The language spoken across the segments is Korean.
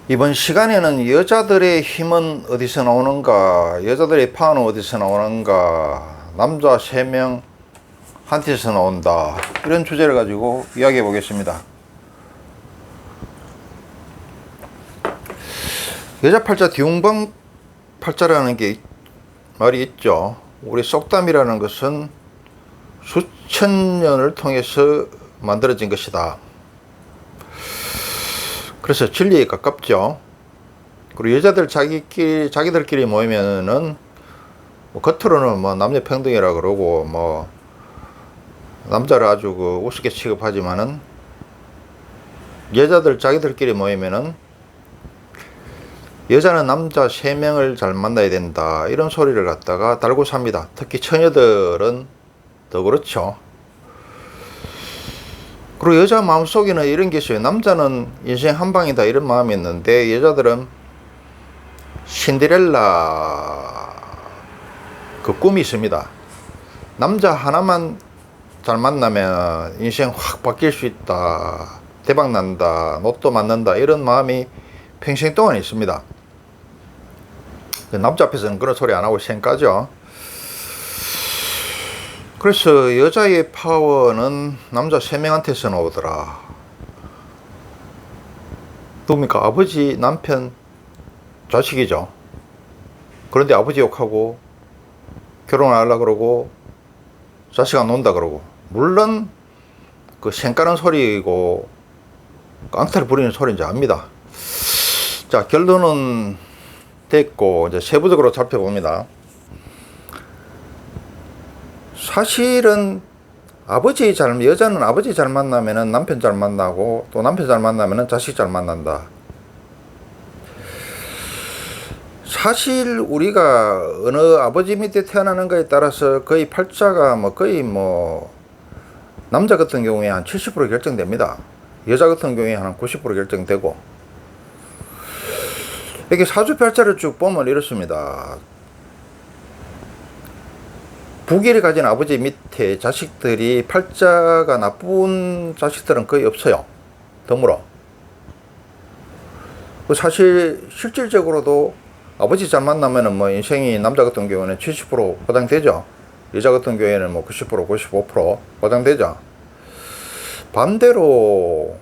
이번 시간에는 여자들의 힘은 어디서 나오는가, 여자들의 파워는 어디서 나오는가, 남자 3명 한테서 나온다, 이런 주제를 가지고 이야기해 보겠습니다. 여자 팔자 뒤웅방 팔자라는 게 말이 있죠. 우리 속담이라는 것은 수천 년을 통해서 만들어진 것이다. 그래서 진리에 가깝죠. 그리고 여자들 자기들끼리 모이면은 뭐 겉으로는 뭐 남녀 평등이라 그러고 뭐 남자를 아주 우습게 취급하지만은 여자들 자기들끼리 모이면은 여자는 남자 3명을 잘 만나야 된다, 이런 소리를 갖다가 달고 삽니다. 특히 처녀들은 더 그렇죠. 그리고 여자 마음속에는 이런 게 있어요. 남자는 인생 한방이다, 이런 마음이 있는데 여자들은 신데렐라 그 꿈이 있습니다. 남자 하나만 잘 만나면 인생 확 바뀔 수 있다, 대박 난다, 로또 맞는다, 이런 마음이 평생 동안 있습니다. 남자 앞에서는 그런 소리 안 하고 생까죠. 그래서 여자의 파워는 남자 3명한테서 나오더라. 누굽니까? 아버지, 남편, 자식이죠. 그런데 아버지 욕하고 결혼을 하려고 그러고 자식 안 논다 그러고, 물론 그 생까는 소리고 깡패를 부리는 소리인지 압니다. 자, 결론은 됐고 이제 세부적으로 살펴봅니다. 사실은 여자는 아버지 잘 만나면은 남편 잘 만나고, 또 남편 잘 만나면은 자식 잘 만난다. 사실 우리가 어느 아버지 밑에 태어나는가에 따라서 거의 팔자가 거의 남자 같은 경우에 한 70% 결정됩니다. 여자 같은 경우에 한 90% 결정되고, 이렇게 사주팔자를 쭉 보면 이렇습니다. 부기를 가진 아버지 밑에 자식들이 팔자가 나쁜 자식들은 거의 없어요. 드물어. 사실 실질적으로도 아버지 잘 만나면은 인생이 남자 같은 경우에는 70% 보장되죠. 여자 같은 경우에는 90%, 95% 보장되죠. 반대로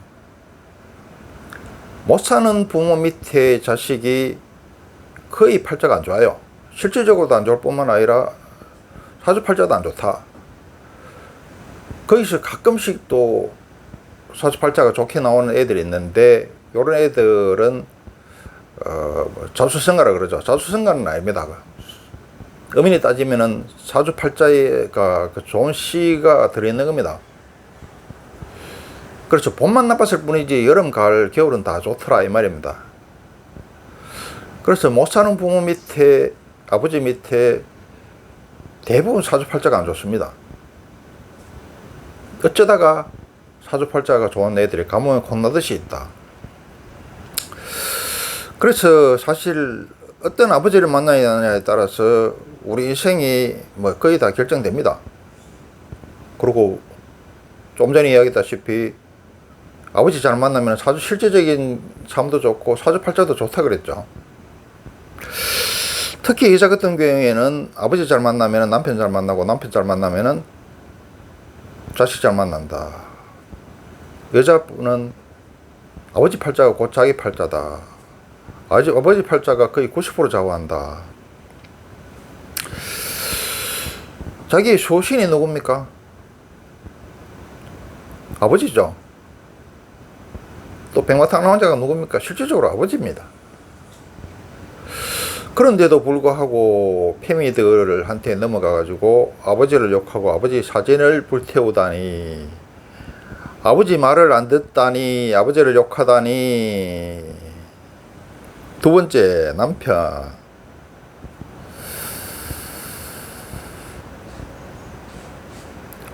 못 사는 부모 밑에 자식이 거의 팔자가 안 좋아요. 실질적으로도 안 좋을 뿐만 아니라 사주팔자도 안 좋다. 거기서 가끔씩 또 사주팔자가 좋게 나오는 애들이 있는데, 이런 애들은 자수성가라 그러죠. 자수성가는 아닙니다. 엄연히 따지면은 사주팔자가 좋은 씨가 들어있는 겁니다. 그렇죠. 봄만 나빴을 뿐이지 여름, 가을, 겨울은 다 좋더라, 이 말입니다. 그래서 못 사는 부모 밑에, 아버지 밑에 대부분 사주팔자가 안 좋습니다. 어쩌다가 사주팔자가 좋은 애들이 가뭄에 콩나듯이 있다. 그래서 사실 어떤 아버지를 만나야 하느냐에 따라서 우리 인생이 거의 다 결정됩니다. 그리고 좀 전에 이야기했다시피 아버지 잘 만나면 사주 실제적인 삶도 좋고 사주팔자도 좋다 그랬죠. 특히 여자 같은 경우에는 아버지 잘 만나면 남편 잘 만나고, 남편 잘 만나면 자식 잘 만난다. 여자분은 아버지 팔자가 곧 자기 팔자다. 아버지 팔자가 거의 90% 좌우한다. 자기의 소신이 누굽니까? 아버지죠. 또 백마탄 왕자가 누굽니까? 실질적으로 아버지입니다. 그런데도 불구하고 패미들한테 넘어가가지고 아버지를 욕하고 아버지 사진을 불태우다니, 아버지 말을 안 듣다니, 아버지를 욕하다니. 두 번째, 남편.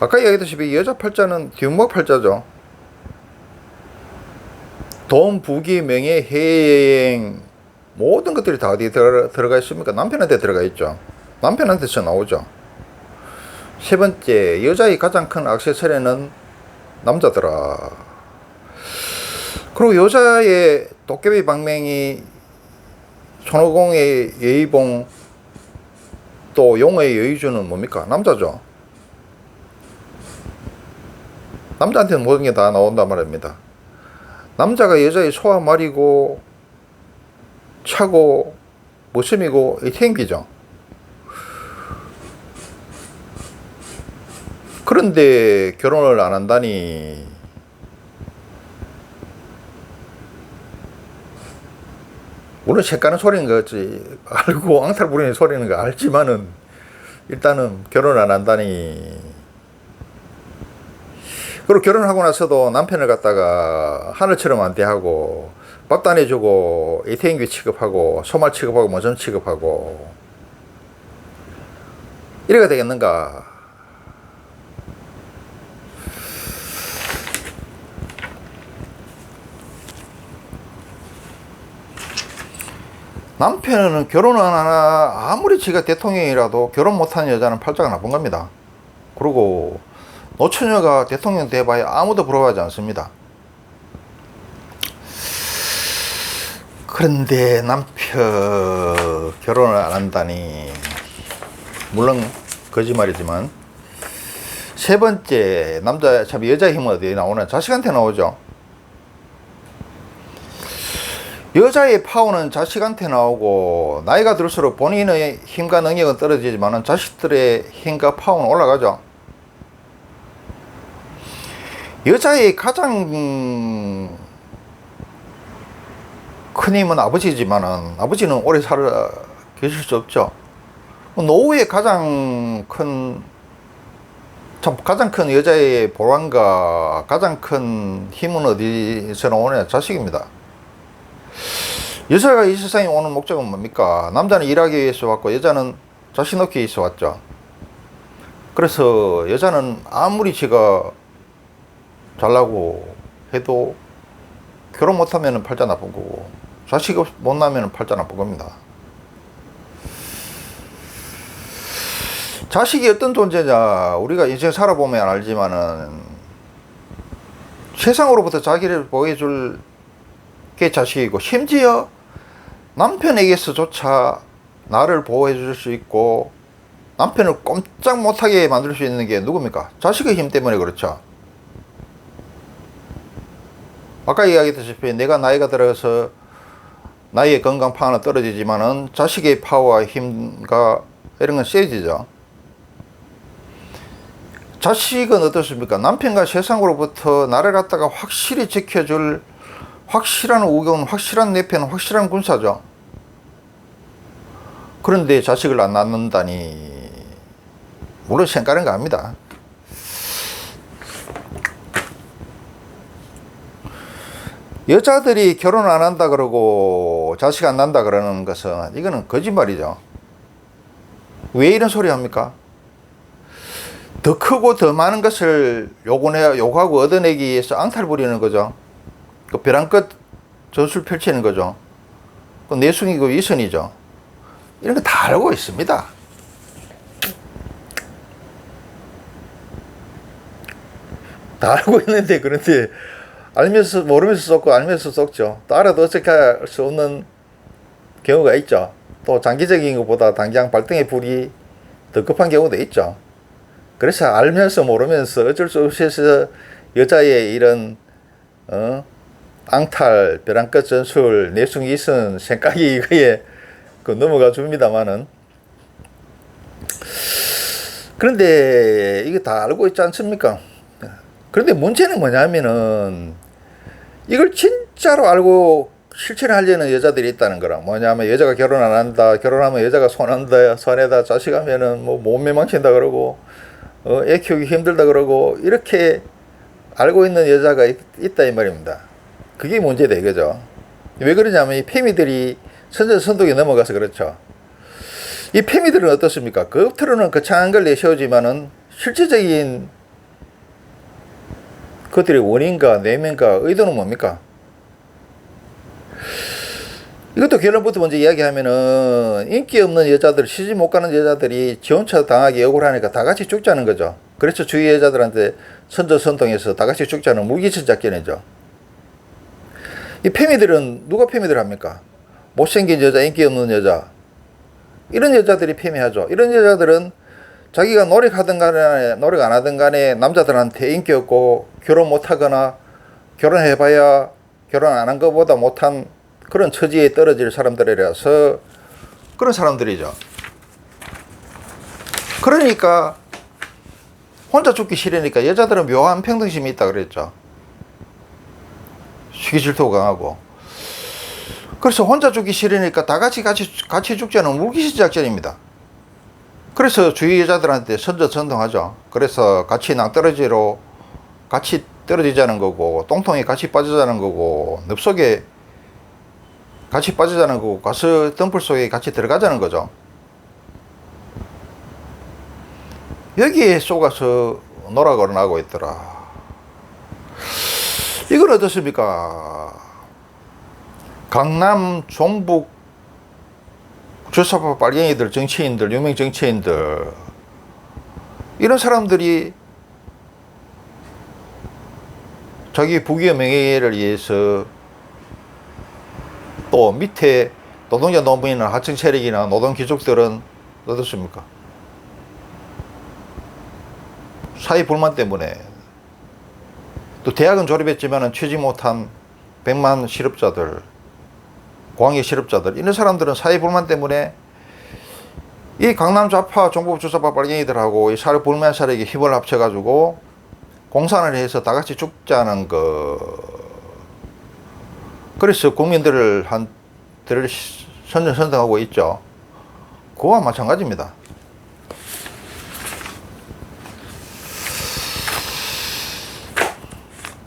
아까 이야기했다시피 여자 팔자는 뒤운박 팔자죠. 돈, 부귀, 명예, 해행, 모든 것들이 다 어디에 들어가 있습니까? 남편한테 들어가 있죠. 남편한테서 나오죠. 세 번째, 여자의 가장 큰 액세서리는 남자더라. 그리고 여자의 도깨비 방맹이, 손오공의 예의봉, 또 용의 여의주는 뭡니까? 남자죠. 남자한테는 모든 게 다 나온단 말입니다. 남자가 여자의 소와 말이고 차고 모심이고 이 탱기죠. 그런데 결혼을 안 한다니. 물론 색가는 소리는 거지 알고 앙탈 부리는 소리는 거 알지만은 일단은 결혼을 안 한다니. 그리고 결혼하고 나서도 남편을 갖다가 하늘처럼 안 대하고 밥도 안 해주고 ATM기 취급하고 소말 취급하고 모점 취급하고 이래가 되겠는가. 남편은 결혼을 안 하나 아무리 지가 대통령이라도 결혼 못하는 여자는 팔자가 나쁜 겁니다. 그리고 노처녀가 대통령 돼봐야 아무도 부러워하지 않습니다. 그런데 남편 결혼을 안 한다니. 물론 거짓말이지만 세 번째 남자 참 여자 힘은 어디에 나오나? 자식한테 나오죠. 여자의 파워는 자식한테 나오고 나이가 들수록 본인의 힘과 능력은 떨어지지만 자식들의 힘과 파워는 올라가죠. 여자의 가장 큰 힘은 아버지지만 아버지는 오래 살아 계실 수 없죠. 노후의 가장 큰 여자의 보람과 가장 큰 힘은 어디서 나오냐? 자식입니다. 여자가 이 세상에 오는 목적은 뭡니까? 남자는 일하기 위해서 왔고 여자는 자식 낳기 위해서 왔죠. 그래서 여자는 아무리 지가 잘나고 해도 결혼 못하면 팔자 나쁜 거고 자식 못 낳으면 팔자 나쁜 겁니다. 자식이 어떤 존재냐 우리가 인생 살아보면 알지만은 세상으로부터 자기를 보호해줄 게 자식이고 심지어 남편에게서조차 나를 보호해 줄 수 있고 남편을 꼼짝 못하게 만들 수 있는 게 누굽니까? 자식의 힘 때문에 그렇죠. 아까 이야기했다시피 내가 나이가 들어서 나의 건강 파워는 떨어지지만은 자식의 파워와 힘과 이런 건 세지죠. 자식은 어떻습니까? 남편과 세상으로부터 나를 갖다가 확실히 지켜줄 확실한 우경, 확실한 내편, 확실한 군사죠. 그런데 자식을 안 낳는다니. 물론 생각은 갑니다. 여자들이 결혼 안 한다 그러고 자식 안 난다 그러는 것은 이거는 거짓말이죠. 왜 이런 소리 합니까? 더 크고 더 많은 것을 요구하고 얻어내기 위해서 앙탈 부리는 거죠. 그 벼랑끝 전술 펼치는 거죠. 그 내숭이고 위선이죠. 이런 거 다 알고 있습니다. 다 알고 있는데 그런데 알면서 모르면서 썩고 알면서 썩죠. 또 알아도 어떻게 할 수 없는 경우가 있죠. 또 장기적인 것보다 당장 발등에 불이 더 급한 경우도 있죠. 그래서 알면서 모르면서 어쩔 수 없이 해서 여자의 이런 앙탈, 벼랑끝 전술, 내숭이선 생각이 이거에 넘어가 줍니다만은 그런데 이게 다 알고 있지 않습니까? 그런데 문제는 뭐냐면은 이걸 진짜로 알고 실천을 하려는 여자들이 있다는 거라. 뭐냐면 여자가 결혼 안 한다, 결혼하면 여자가 손해다, 자식하면은 뭐 몸매 망친다 그러고 애 키우기 힘들다 그러고 이렇게 알고 있는 여자가 있다 이 말입니다. 그게 문제다 이거죠. 왜 그러냐면 이 페미들이 선전선독에 넘어가서 그렇죠. 이 페미들은 어떻습니까? 겉으로는 거창한 걸 내세우지만은 실질적인 그들의 원인과 내면과 의도는 뭡니까? 이것도 결론부터 먼저 이야기하면은 인기 없는 여자들, 시집 못 가는 여자들이 지원차 당하기 억울하니까 다 같이 죽자는 거죠. 그래서 주위 여자들한테 선전선동해서 다 같이 죽자는 무기천 작전이죠. 이 페미들은 누가 페미들 합니까? 못생긴 여자, 인기 없는 여자, 이런 여자들이 페미하죠. 이런 여자들은 자기가 노력하든 간에 노력 안 하든 간에 남자들한테 인기 없고 결혼 못하거나 결혼해봐야 결혼 안 한 것보다 못한 그런 처지에 떨어질 사람들이라서 그런 사람들이죠. 그러니까 혼자 죽기 싫으니까 여자들은 묘한 평등심이 있다 그랬죠. 시기 질투가 강하고. 그래서 혼자 죽기 싫으니까 다 같이 죽자는 물귀신 작전입니다. 그래서 주위 여자들한테 선전선동하죠. 그래서 같이 낭떠러지로 같이 떨어지자는 거고, 똥통에 같이 빠지자는 거고, 늪속에 같이 빠지자는 거고, 가스 덤불 속에 같이 들어가자는 거죠. 여기에 속아서 노락을 나고 있더라. 이건 어떻습니까? 강남, 종북, 주사파 빨갱이들, 정치인들, 유명 정치인들, 이런 사람들이 자기 부귀와 명예를 위해서 또 밑에 노동자 노무인이나 하청 세력이나 노동 귀족들은 어떻습니까? 사회 불만 때문에, 또 대학은 졸업했지만 취직 못한 백만 실업자들, 공항의 실업자들, 이런 사람들은 사회 불만 때문에 이 강남 좌파, 종북 주사파 빨갱이들하고 이 사회 불만 세력이 힘을 합쳐가지고 공산을 해서 다 같이 죽자는 거. 그래서 국민들을 선전선동하고 있죠. 그와 마찬가지입니다.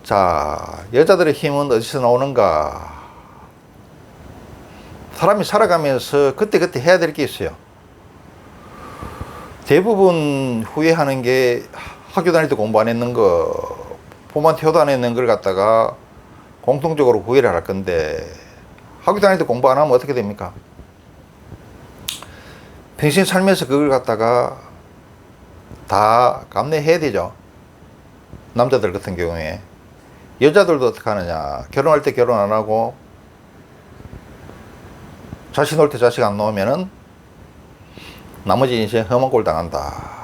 자, 여자들의 힘은 어디서 나오는가? 사람이 살아가면서 그때그때 해야 될 게 있어요. 대부분 후회하는 게 학교 다닐 때 공부 안 했는 거, 부모한테 효도 안 했는 걸 갖다가 공통적으로 후회를 할 건데, 학교 다닐 때 공부 안 하면 어떻게 됩니까? 평생 살면서 그걸 갖다가 다 감내해야 되죠. 남자들 같은 경우에. 여자들도 어떻게 하느냐. 결혼할 때 결혼 안 하고 자식 놓을 때 자식 안 놓으면은 나머지 인생 험한 꼴 당한다.